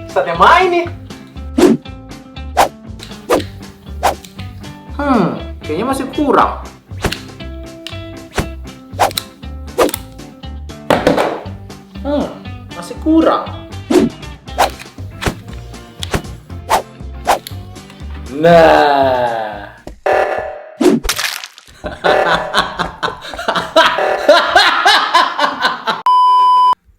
Saatnya main nih. Kayaknya masih kurang. Masih kurang. Nah.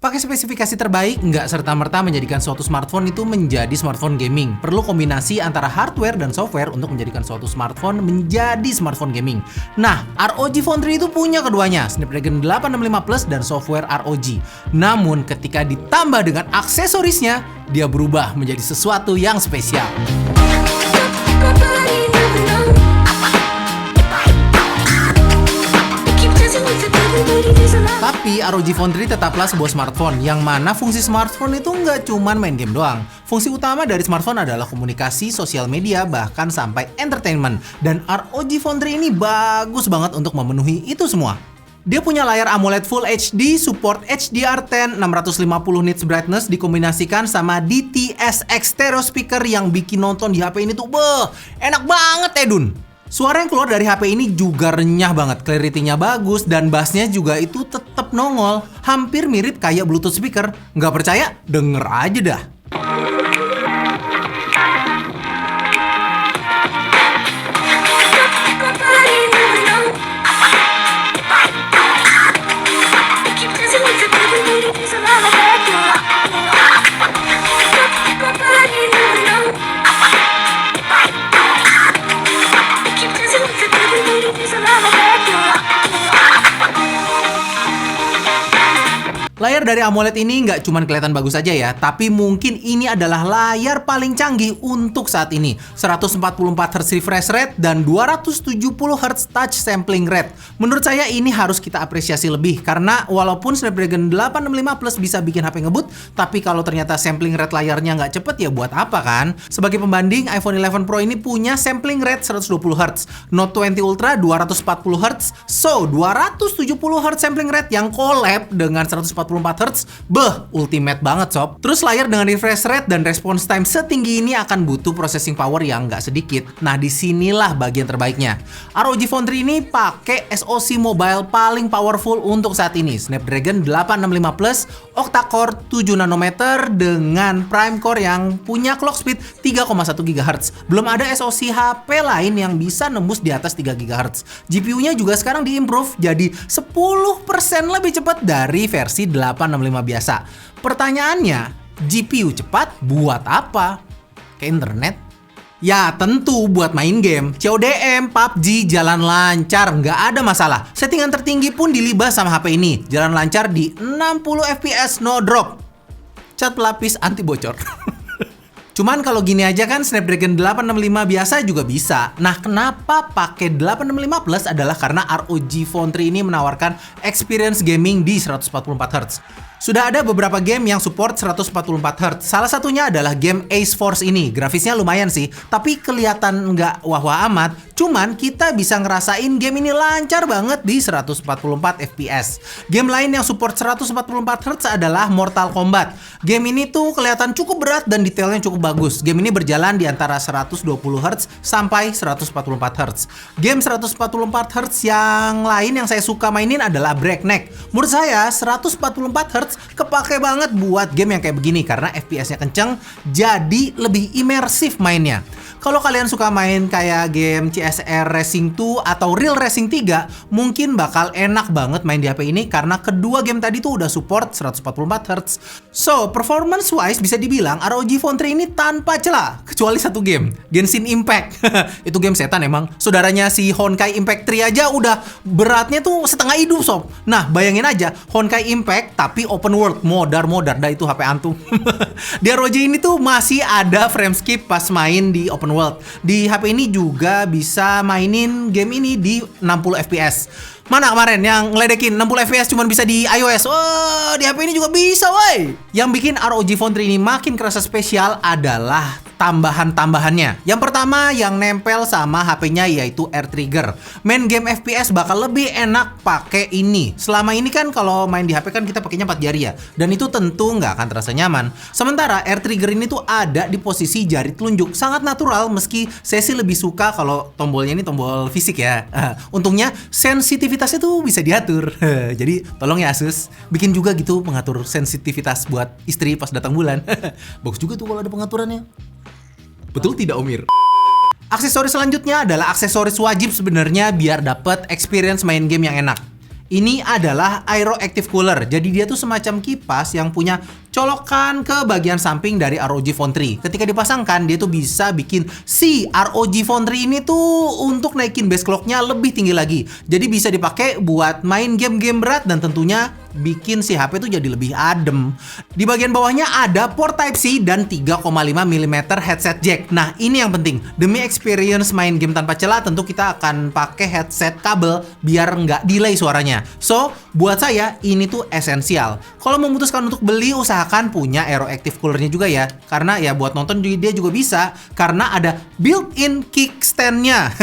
Pakai spesifikasi terbaik nggak serta-merta menjadikan suatu smartphone itu menjadi smartphone gaming. Perlu kombinasi antara hardware dan software untuk menjadikan suatu smartphone menjadi smartphone gaming. Nah, ROG Phone 3 itu punya keduanya, Snapdragon 865 Plus dan software ROG. Namun, ketika ditambah dengan aksesorisnya, dia berubah menjadi sesuatu yang spesial. Tapi ROG Phone 3 tetaplah sebuah smartphone, yang mana fungsi smartphone itu nggak cuma main game doang. Fungsi utama dari smartphone adalah komunikasi, sosial media, bahkan sampai entertainment. Dan ROG Phone 3 ini bagus banget untuk memenuhi itu semua. Dia punya layar AMOLED Full HD, support HDR10, 650 nits brightness dikombinasikan sama DTS:X stereo speaker yang bikin nonton di HP ini tuh enak banget ya Dun. Suara yang keluar dari HP ini juga renyah banget, clarity-nya bagus, dan bass-nya juga itu tetap nongol. Hampir mirip kayak Bluetooth speaker. Nggak percaya? Denger aja dah. Layar dari AMOLED ini nggak cuma kelihatan bagus aja ya, tapi mungkin ini adalah layar paling canggih untuk saat ini. 144Hz refresh rate dan 270Hz touch sampling rate. Menurut saya ini harus kita apresiasi lebih, karena walaupun Snapdragon 865 Plus bisa bikin HP ngebut, tapi kalau ternyata sampling rate layarnya nggak cepet ya buat apa kan? Sebagai pembanding, iPhone 11 Pro ini punya sampling rate 120Hz, Note 20 Ultra 240Hz, so 270Hz sampling rate yang collab dengan 144Hz, ultimate banget sob. Terus layar dengan refresh rate dan response time setinggi ini akan butuh processing power yang nggak sedikit. Nah, disinilah bagian terbaiknya. ROG Phone 3 ini pakai SoC mobile paling powerful untuk saat ini, Snapdragon 865 Plus, octa-core 7 nanometer dengan prime core yang punya clock speed 3,1 GHz. Belum ada SoC HP lain yang bisa nembus di atas 3 GHz. GPU-nya juga sekarang diimprove jadi 10% lebih cepat dari versi 865 biasa. Pertanyaannya, GPU cepat buat apa? Ke internet? Ya tentu buat main game. CODM, PUBG jalan lancar, nggak ada masalah. Settingan tertinggi pun dilibas sama HP ini. Jalan lancar di 60 fps no drop. Cat pelapis anti bocor. Cuman kalau gini aja kan Snapdragon 865 biasa juga bisa. Nah, kenapa pakai 865 Plus adalah karena ROG Phone 3 ini menawarkan experience gaming di 144Hz. Sudah ada beberapa game yang support 144Hz. Salah satunya adalah game Ace Force ini. Grafisnya lumayan sih, tapi kelihatan nggak wah-wah amat. Cuman kita bisa ngerasain game ini lancar banget di 144 fps. Game lain yang support 144Hz adalah Mortal Kombat. Game ini tuh kelihatan cukup berat dan detailnya cukup bagus. Game ini berjalan di antara 120Hz sampai 144Hz. Game 144Hz yang lain yang saya suka mainin adalah Breakneck. Menurut saya 144Hz kepake banget buat game yang kayak begini karena FPS-nya kenceng, jadi lebih imersif mainnya. Kalau kalian suka main kayak game CSR Racing 2 atau Real Racing 3, mungkin bakal enak banget main di HP ini karena kedua game tadi tuh udah support 144Hz. So, performance wise bisa dibilang ROG Phone 3 ini tanpa celah, kecuali satu game, Genshin Impact. Itu game setan emang. Saudaranya si Honkai Impact 3 aja udah beratnya tuh setengah hidup sob. Nah, bayangin aja Honkai Impact tapi open world, modar, dah itu HP antum. Di ROG ini tuh masih ada frame skip pas main di open world. Di HP ini juga bisa mainin game ini di 60 fps. Mana kemarin yang ngeledekin 60 fps cuma bisa di iOS? Oh, di HP ini juga bisa, woi. Yang bikin ROG Phone 3 ini makin kerasa spesial adalah tambahan-tambahannya. Yang pertama yang nempel sama HP-nya yaitu Air Trigger. Main game FPS bakal lebih enak pakai ini. Selama ini kan kalau main di HP kan kita pakainya 4 jari ya, dan itu tentu nggak akan terasa nyaman. Sementara Air Trigger ini tuh ada di posisi jari telunjuk, sangat natural, meski saya sih lebih suka kalau tombolnya ini tombol fisik ya. Untungnya sensitivitasnya tuh bisa diatur. Jadi tolong ya Asus, bikin juga gitu pengatur sensitivitas buat istri pas datang bulan. Bagus juga tuh kalau ada pengaturannya. Betul tidak, Omir? Aksesoris selanjutnya adalah aksesoris wajib sebenarnya biar dapet experience main game yang enak. Ini adalah Aero Active Cooler. Jadi dia tuh semacam kipas yang punya colokan ke bagian samping dari ROG Phone 3. Ketika dipasangkan, dia tuh bisa bikin si ROG Phone 3 ini tuh untuk naikin base clock-nya lebih tinggi lagi. Jadi bisa dipakai buat main game-game berat dan tentunya bikin si HP tuh jadi lebih adem. Di bagian bawahnya ada port Type-C dan 3,5 mm headset jack. Nah, ini yang penting. Demi experience main game tanpa celah, tentu kita akan pakai headset kabel biar nggak delay suaranya. So, buat saya ini tuh esensial. Kalau memutuskan untuk beli, usahakan punya Aero Active Cooler-nya juga ya. Karena ya buat nonton dia juga bisa, karena ada built-in kickstand-nya.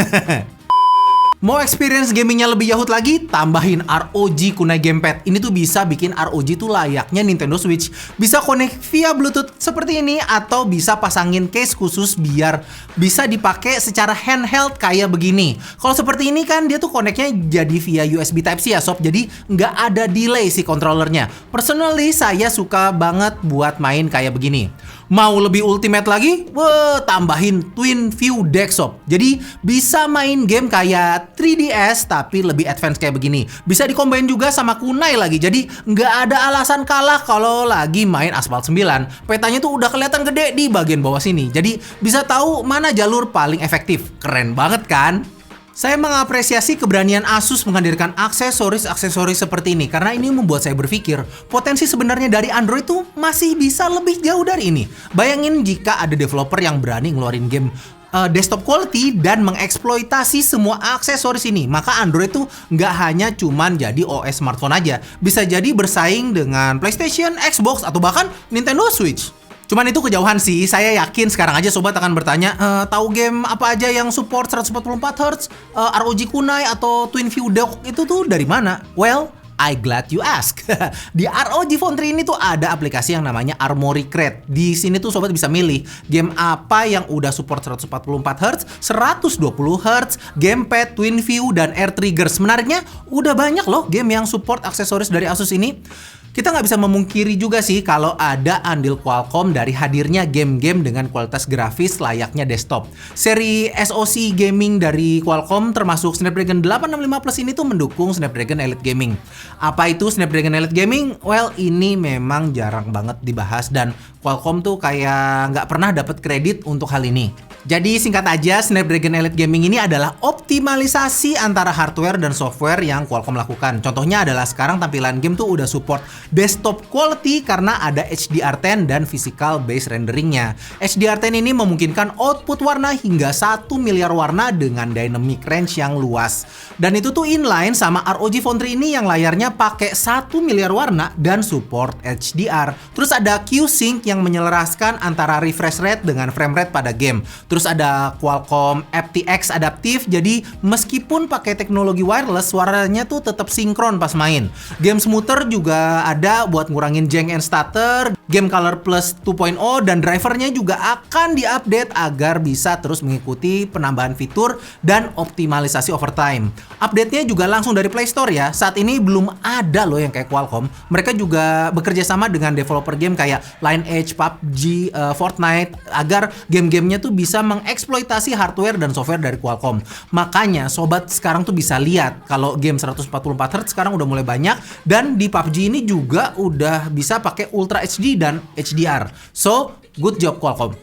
Mau experience gamingnya lebih yahut lagi, tambahin ROG Kunai Gamepad. Ini tuh bisa bikin ROG tuh layaknya Nintendo Switch. Bisa connect via Bluetooth seperti ini, atau bisa pasangin case khusus biar bisa dipakai secara handheld kayak begini. Kalau seperti ini kan dia tuh connect-nya jadi via USB Type-C ya sob, jadi nggak ada delay si controllernya. Personally saya suka banget buat main kayak begini. Mau lebih ultimate lagi? Tambahin Twin View Deck sob. Jadi bisa main game kayak 3DS tapi lebih advance kayak begini. Bisa dikombain juga sama kunai lagi. Jadi nggak ada alasan kalah kalau lagi main Asphalt 9. Petanya tuh udah kelihatan gede di bagian bawah sini. Jadi bisa tahu mana jalur paling efektif. Keren banget kan? Saya mengapresiasi keberanian Asus menghadirkan aksesoris-aksesoris seperti ini karena ini membuat saya berpikir potensi sebenarnya dari Android tuh masih bisa lebih jauh dari ini. Bayangin jika ada developer yang berani ngeluarin game desktop quality dan mengeksploitasi semua aksesoris ini, maka Android tuh nggak hanya cuman jadi OS smartphone aja, bisa jadi bersaing dengan PlayStation, Xbox, atau bahkan Nintendo Switch. Cuman itu kejauhan sih, saya yakin sekarang aja sobat akan bertanya, tahu game apa aja yang support 144Hz, ROG Kunai atau Twin View Deck itu tuh dari mana? Well, I glad you ask. Di ROG Phone 3 ini tuh ada aplikasi yang namanya Armoury Crate. Di sini tuh sobat bisa milih game apa yang udah support 144Hz, 120Hz, gamepad, Twin View, dan Air Triggers. Menariknya, udah banyak loh game yang support aksesoris dari Asus ini. Kita nggak bisa memungkiri juga sih kalau ada andil Qualcomm dari hadirnya game-game dengan kualitas grafis layaknya desktop. Seri SoC gaming dari Qualcomm termasuk Snapdragon 865 Plus ini tuh mendukung Snapdragon Elite Gaming. Apa itu Snapdragon Elite Gaming? Well, ini memang jarang banget dibahas dan Qualcomm tuh kayak nggak pernah dapat kredit untuk hal ini. Jadi singkat aja, Snapdragon Elite Gaming ini adalah optimalisasi antara hardware dan software yang Qualcomm lakukan. Contohnya adalah sekarang tampilan game tuh udah support desktop quality karena ada HDR10 dan physical base renderingnya. HDR10 ini memungkinkan output warna hingga 1 miliar warna dengan dynamic range yang luas. Dan itu tuh inline sama ROG Phone 3 ini yang layarnya pakai 1 miliar warna dan support HDR. Terus ada Q-Sync yang menyelaraskan antara refresh rate dengan frame rate pada game. Terus ada Qualcomm aptX adaptif, jadi meskipun pakai teknologi wireless, suaranya tuh tetap sinkron pas main. Game Smoother juga ada buat ngurangin jank and stutter. Game Color Plus 2.0 dan drivernya juga akan diupdate agar bisa terus mengikuti penambahan fitur dan optimalisasi overtime. Update-nya juga langsung dari Play Store ya. Saat ini belum ada loh yang kayak Qualcomm. Mereka juga bekerja sama dengan developer game kayak Lineage, PUBG, Fortnite agar game-gamenya tuh bisa mengeksploitasi hardware dan software dari Qualcomm. Makanya sobat sekarang tuh bisa lihat kalau game 144Hz sekarang udah mulai banyak dan di PUBG ini juga udah bisa pakai Ultra HD dan HDR. So, good job Qualcomm.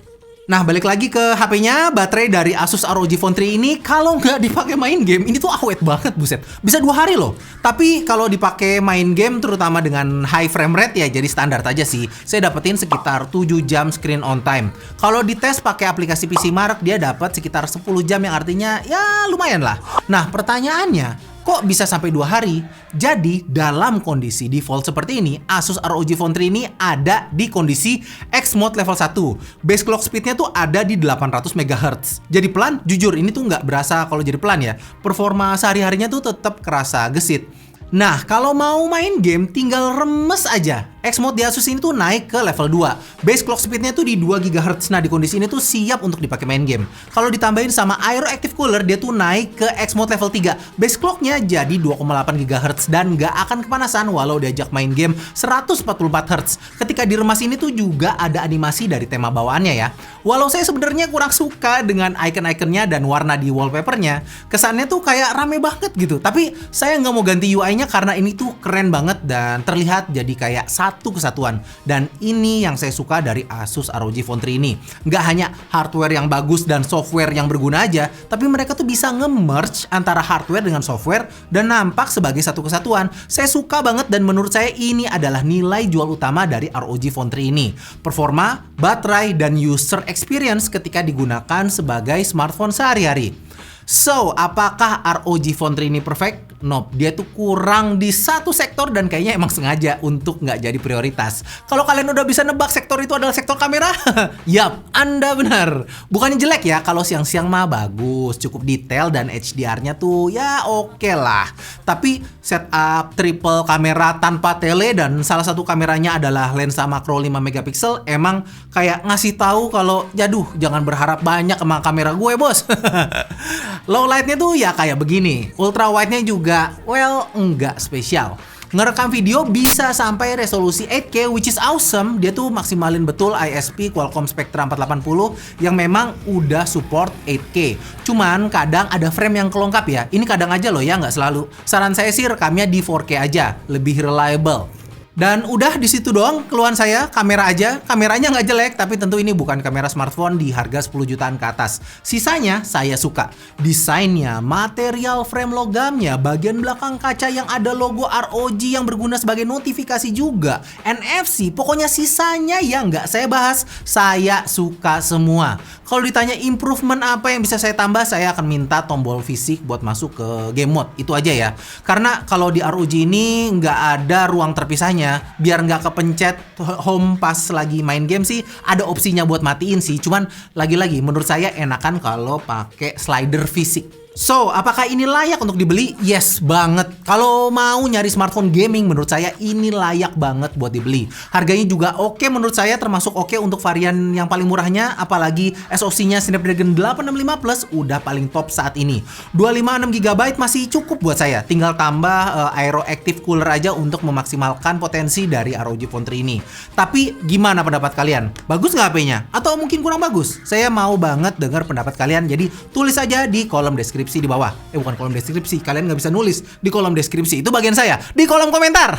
Nah, balik lagi ke HP-nya, baterai dari Asus ROG Phone 3 ini kalau nggak dipakai main game, ini tuh awet banget, buset. Bisa 2 hari loh. Tapi kalau dipakai main game, terutama dengan high frame rate ya jadi standar aja sih. Saya dapetin sekitar 7 jam screen on time. Kalau dites pakai aplikasi PC Mark, dia dapat sekitar 10 jam yang artinya ya lumayan lah. Nah, pertanyaannya, Kok bisa sampai 2 hari? Jadi, dalam kondisi default seperti ini, Asus ROG Phone 3 ini ada di kondisi X Mode level 1. Base clock speednya tuh ada di 800 MHz. Jadi pelan, jujur ini tuh nggak berasa kalau jadi pelan ya. Performa sehari-harinya tuh tetap kerasa gesit. Nah, kalau mau main game tinggal remes aja. X Mode di Asus ini tuh naik ke level 2. Base clock speednya tuh di 2 GHz. Nah, di kondisi ini tuh siap untuk dipakai main game. Kalau ditambahin sama Aero Active Cooler, dia tuh naik ke X Mode level 3. Base clocknya jadi 2,8 GHz dan nggak akan kepanasan walau diajak main game 144 Hz. Ketika diremas ini tuh juga ada animasi dari tema bawaannya ya. Walau saya sebenarnya kurang suka dengan icon-iconnya dan warna di wallpapernya, kesannya tuh kayak rame banget gitu. Tapi saya nggak mau ganti UI-nya karena ini tuh keren banget dan terlihat jadi kayak satu kesatuan. Dan ini yang saya suka dari Asus ROG Phone 3 ini. Nggak hanya hardware yang bagus dan software yang berguna aja, tapi mereka tuh bisa nge-merge antara hardware dengan software dan nampak sebagai satu kesatuan. Saya suka banget dan menurut saya ini adalah nilai jual utama dari ROG Phone 3 ini. Performa, baterai, dan user experience ketika digunakan sebagai smartphone sehari-hari. So, apakah ROG Phone 3 ini perfect? Nope, dia tuh kurang di satu sektor dan kayaknya emang sengaja untuk nggak jadi prioritas. Kalau kalian udah bisa nebak sektor itu adalah sektor kamera, yap, Anda benar. Bukannya jelek ya, kalau siang-siang mah bagus, cukup detail dan HDR-nya tuh ya oke lah. Tapi setup triple kamera tanpa tele dan salah satu kameranya adalah lensa makro 5 megapiksel emang kayak ngasih tahu kalau jaduh, jangan berharap banyak sama kamera gue, bos. Low light-nya tuh ya kayak begini. Ultra wide-nya juga, well, enggak spesial. Ngerekam video bisa sampai resolusi 8K, which is awesome. Dia tuh maksimalin betul ISP Qualcomm Spectra 480 yang memang udah support 8K. Cuman kadang ada frame yang kelongkap ya. Ini kadang aja loh ya, nggak selalu. Saran saya sih rekamnya di 4K aja, lebih reliable. Dan udah di situ doang keluhan saya, kamera aja. Kameranya nggak jelek, tapi tentu ini bukan kamera smartphone di harga 10 jutaan ke atas. Sisanya saya suka. Desainnya, material frame logamnya, bagian belakang kaca yang ada logo ROG yang berguna sebagai notifikasi juga, NFC, pokoknya sisanya yang nggak saya bahas, saya suka semua. Kalau ditanya improvement apa yang bisa saya tambah, saya akan minta tombol fisik buat masuk ke game mode. Itu aja ya. Karena kalau di ROG ini nggak ada ruang terpisahnya. Biar nggak kepencet home pas lagi main game sih, ada opsinya buat matiin sih. Cuman lagi-lagi menurut saya enakan kalau pakai slider fisik. So, apakah ini layak untuk dibeli? Yes, banget. Kalau mau nyari smartphone gaming, menurut saya ini layak banget buat dibeli. Harganya juga oke menurut saya, termasuk oke untuk varian yang paling murahnya. Apalagi SoC-nya Snapdragon 865 Plus udah paling top saat ini. 256GB masih cukup buat saya. Tinggal tambah Aero Active Cooler aja untuk memaksimalkan potensi dari ROG Phone 3 ini. Tapi gimana pendapat kalian? Bagus nggak HP-nya? Atau mungkin kurang bagus? Saya mau banget dengar pendapat kalian. Jadi tulis aja di kolom deskripsi di bawah. Bukan kolom deskripsi, kalian nggak bisa nulis di kolom deskripsi. Itu bagian saya, di kolom komentar.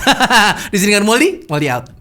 Di sini kan Moldy out.